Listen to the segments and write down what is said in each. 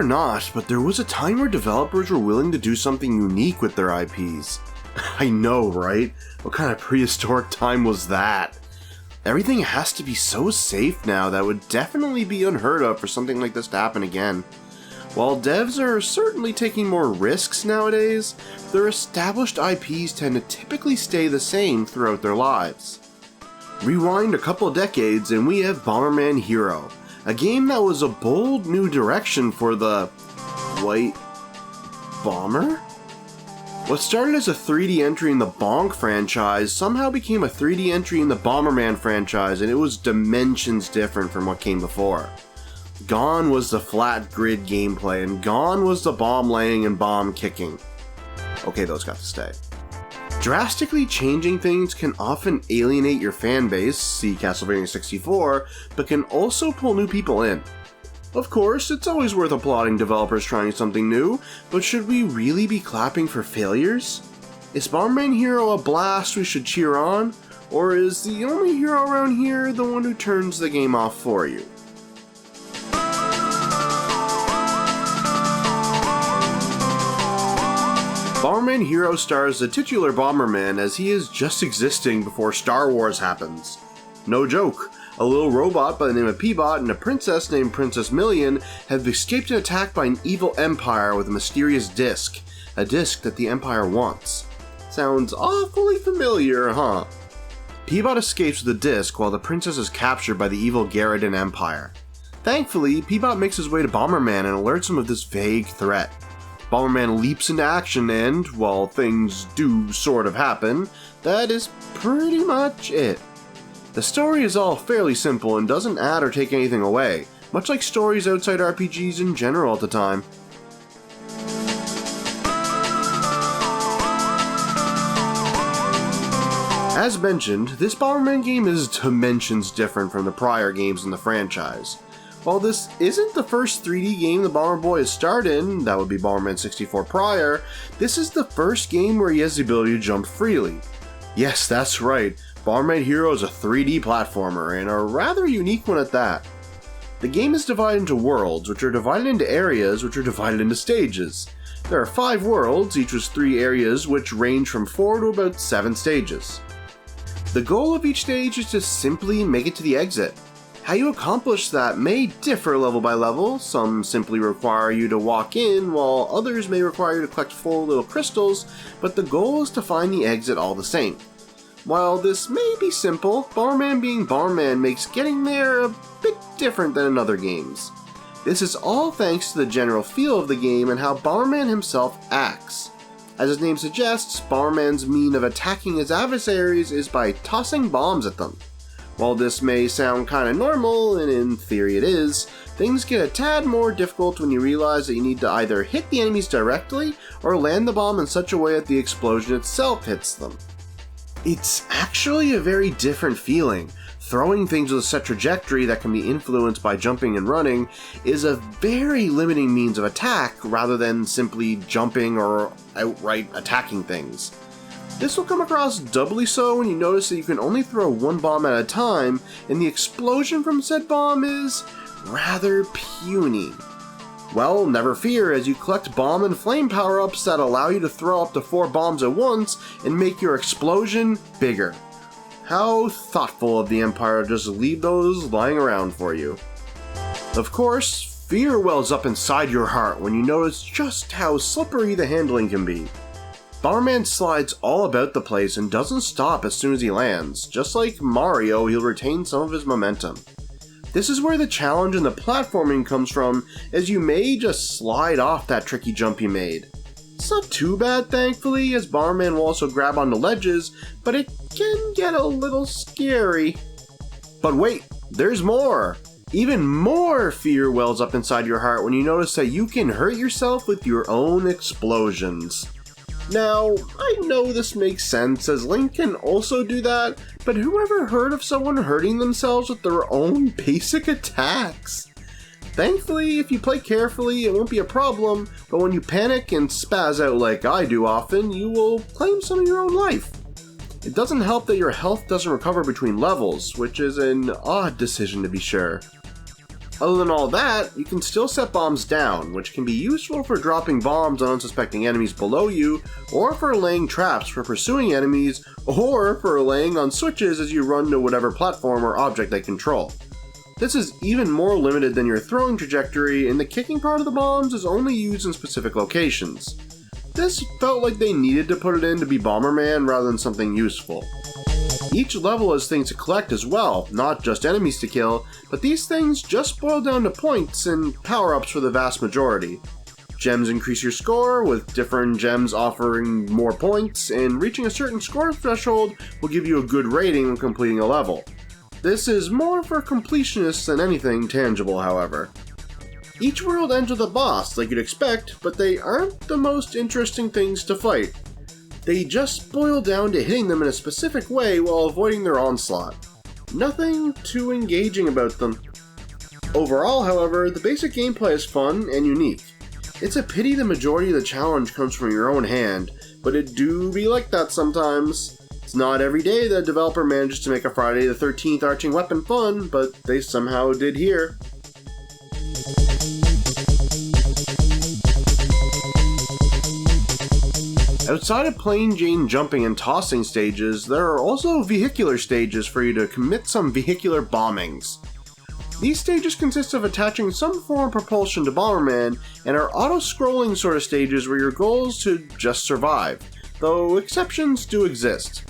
not, but there was a time where developers were willing to do something unique with their IPs. I know, right? What kind of prehistoric time was that? Everything has to be so safe now that would definitely be unheard of for something like this to happen again. While devs are certainly taking more risks nowadays, their established IPs tend to typically stay the same throughout their lives. Rewind a couple decades and we have Bomberman Hero, a game that was a bold new direction for the White Bomber? What started as a 3D entry in the Bonk franchise somehow became a 3D entry in the Bomberman franchise, and it was dimensions different from what came before. Gone was the flat grid gameplay, and gone was the bomb laying and bomb kicking. Okay, those got to stay. Drastically changing things can often alienate your fan base, see Castlevania 64, but can also pull new people in. Of course, it's always worth applauding developers trying something new, but should we really be clapping for failures? Is Bomberman Hero a blast we should cheer on? Or is the only hero around here the one who turns the game off for you? Bomberman Hero stars the titular Bomberman as he is just existing before Star Wars happens. No joke. A little robot by the name of P-Bot and a princess named Princess Million have escaped an attack by an evil empire with a mysterious disc. A disc that the empire wants. Sounds awfully familiar, huh? P-Bot escapes with the disc while the princess is captured by the evil Garridan Empire. Thankfully, P-Bot makes his way to Bomberman and alerts him of this vague threat. Bomberman leaps into action and, while things do sort of happen, that is pretty much it. The story is all fairly simple and doesn't add or take anything away, much like stories outside RPGs in general at the time. As mentioned, this Bomberman game is dimensions different from the prior games in the franchise. While this isn't the first 3D game the Bomber Boy has starred in, that would be Bomberman 64 prior, this is the first game where he has the ability to jump freely. Yes, that's right. Bomberman Hero is a 3D platformer, and a rather unique one at that. The game is divided into worlds, which are divided into areas, which are divided into stages. There are 5 worlds, each with 3 areas, which range from 4 to about 7 stages. The goal of each stage is to simply make it to the exit. How you accomplish that may differ level by level. Some simply require you to walk in, while others may require you to collect 4 little crystals, but the goal is to find the exit all the same. While this may be simple, Bomberman being Bomberman makes getting there a bit different than in other games. This is all thanks to the general feel of the game and how Bomberman himself acts. As his name suggests, Bomberman's mean of attacking his adversaries is by tossing bombs at them. While this may sound kinda normal, and in theory it is, things get a tad more difficult when you realize that you need to either hit the enemies directly or land the bomb in such a way that the explosion itself hits them. It's actually a very different feeling. Throwing things with a set trajectory that can be influenced by jumping and running is a very limiting means of attack rather than simply jumping or outright attacking things. This will come across doubly so when you notice that you can only throw 1 bomb at a time, and the explosion from said bomb is rather puny. Well, never fear, as you collect bomb and flame power-ups that allow you to throw up to 4 bombs at once and make your explosion bigger. How thoughtful of the Empire to just leave those lying around for you. Of course, fear wells up inside your heart when you notice just how slippery the handling can be. Bomberman slides all about the place and doesn't stop as soon as he lands. Just like Mario, he'll retain some of his momentum. This is where the challenge and the platforming comes from, as you may just slide off that tricky jump you made. It's not too bad, thankfully, as Bomberman will also grab onto ledges, but it can get a little scary. But wait, there's more! Even more fear wells up inside your heart when you notice that you can hurt yourself with your own explosions. Now, I know this makes sense, as Link can also do that, but who ever heard of someone hurting themselves with their own basic attacks? Thankfully, if you play carefully, it won't be a problem, but when you panic and spaz out like I do often, you will claim some of your own life. It doesn't help that your health doesn't recover between levels, which is an odd decision to be sure. Other than all that, you can still set bombs down, which can be useful for dropping bombs on unsuspecting enemies below you, or for laying traps for pursuing enemies, or for laying on switches as you run to whatever platform or object they control. This is even more limited than your throwing trajectory, and the kicking part of the bombs is only used in specific locations. This felt like they needed to put it in to be Bomberman rather than something useful. Each level has things to collect as well, not just enemies to kill, but these things just boil down to points and power-ups for the vast majority. Gems increase your score, with different gems offering more points, and reaching a certain score threshold will give you a good rating when completing a level. This is more for completionists than anything tangible, however. Each world ends with a boss, like you'd expect, but they aren't the most interesting things to fight. They just boil down to hitting them in a specific way while avoiding their onslaught. Nothing too engaging about them. Overall, however, the basic gameplay is fun and unique. It's a pity the majority of the challenge comes from your own hand, but it do be like that sometimes. It's not every day that a developer manages to make a Friday the 13th arching weapon fun, but they somehow did here. Outside of plain Jane jumping and tossing stages, there are also vehicular stages for you to commit some vehicular bombings. These stages consist of attaching some form of propulsion to Bomberman and are auto-scrolling sort of stages where your goal is to just survive, though exceptions do exist.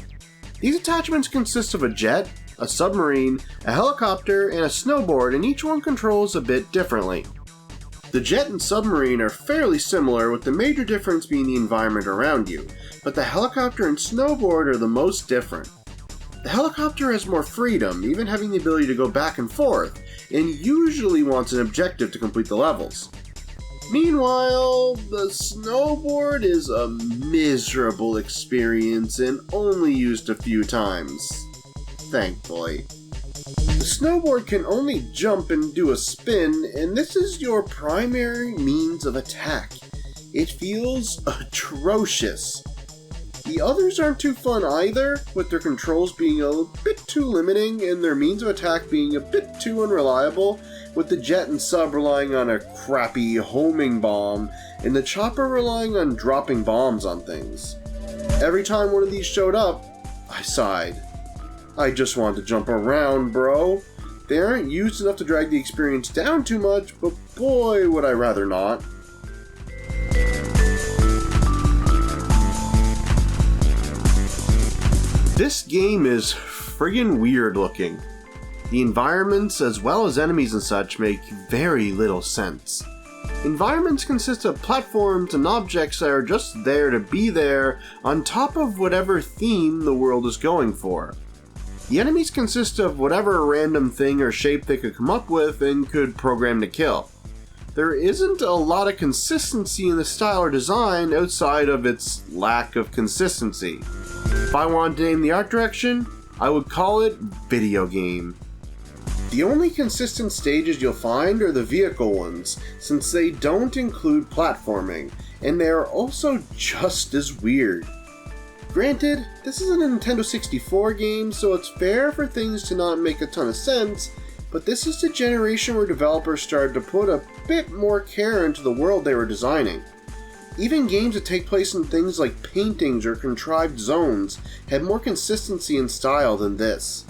These attachments consist of a jet, a submarine, a helicopter, and a snowboard, and each one controls a bit differently. The jet and submarine are fairly similar, with the major difference being the environment around you, but the helicopter and snowboard are the most different. The helicopter has more freedom, even having the ability to go back and forth, and usually wants an objective to complete the levels. Meanwhile, the snowboard is a miserable experience and only used a few times. Thankfully. The snowboard can only jump and do a spin, and this is your primary means of attack. It feels atrocious. The others aren't too fun either, with their controls being a bit too limiting and their means of attack being a bit too unreliable, with the jet and sub relying on a crappy homing bomb, and the chopper relying on dropping bombs on things. Every time one of these showed up, I sighed. I just want to jump around, bro. They aren't used enough to drag the experience down too much, but boy, would I rather not. This game is friggin' weird looking. The environments, as well as enemies and such, make very little sense. Environments consist of platforms and objects that are just there to be there, on top of whatever theme the world is going for. The enemies consist of whatever random thing or shape they could come up with and could program to kill. There isn't a lot of consistency in the style or design outside of its lack of consistency. If I wanted to name the art direction, I would call it video game. The only consistent stages you'll find are the vehicle ones, since they don't include platforming, and they are also just as weird. Granted, this is a Nintendo 64 game, so it's fair for things to not make a ton of sense, but this is the generation where developers started to put a bit more care into the world they were designing. Even games that take place in things like paintings or contrived zones had more consistency in style than this.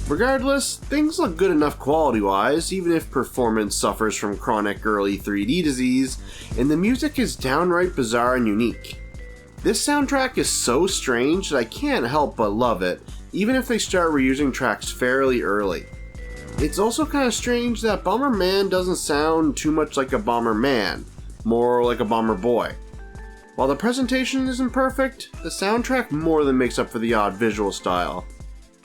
Regardless, things look good enough quality-wise, even if performance suffers from chronic early 3D disease, and the music is downright bizarre and unique. This soundtrack is so strange that I can't help but love it, even if they start reusing tracks fairly early. It's also kind of strange that Bomberman doesn't sound too much like a Bomberman, more like a Bomber Boy. While the presentation isn't perfect, the soundtrack more than makes up for the odd visual style.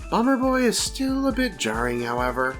Bomber Boy is still a bit jarring, however.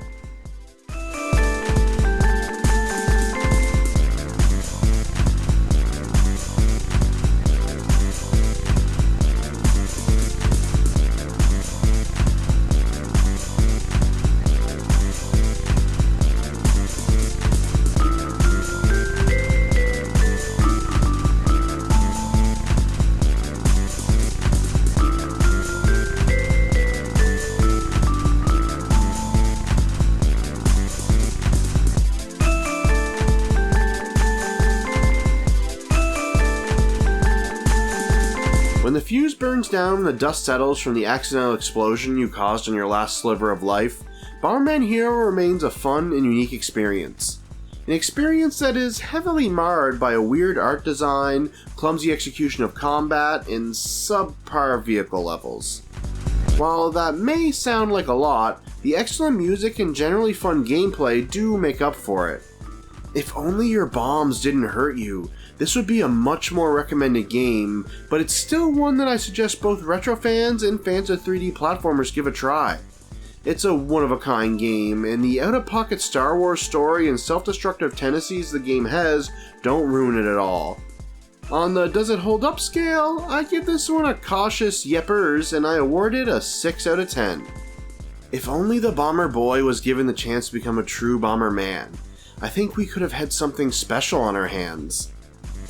When the fuse burns down and the dust settles from the accidental explosion you caused on your last sliver of life, Bomberman Hero remains a fun and unique experience. An experience that is heavily marred by a weird art design, clumsy execution of combat, and subpar vehicle levels. While that may sound like a lot, the excellent music and generally fun gameplay do make up for it. If only your bombs didn't hurt you, this would be a much more recommended game, but it's still one that I suggest both retro fans and fans of 3D platformers give a try. It's a one-of-a-kind game, and the out-of-pocket Star Wars story and self-destructive tendencies the game has don't ruin it at all. On the does it hold up scale, I give this one a cautious yeppers, and I award it a 6 out of 10. If only the Bomber Boy was given the chance to become a true Bomberman, I think we could have had something special on our hands.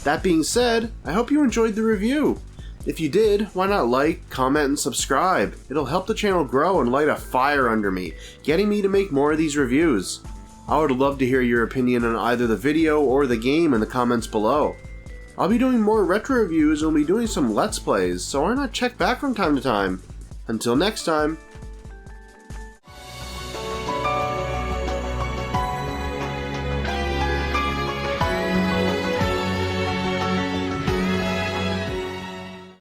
That being said, I hope you enjoyed the review. If you did, why not like, comment, and subscribe? It'll help the channel grow and light a fire under me, getting me to make more of these reviews. I would love to hear your opinion on either the video or the game in the comments below. I'll be doing more retro reviews and we'll be doing some Let's Plays, so why not check back from time to time? Until next time.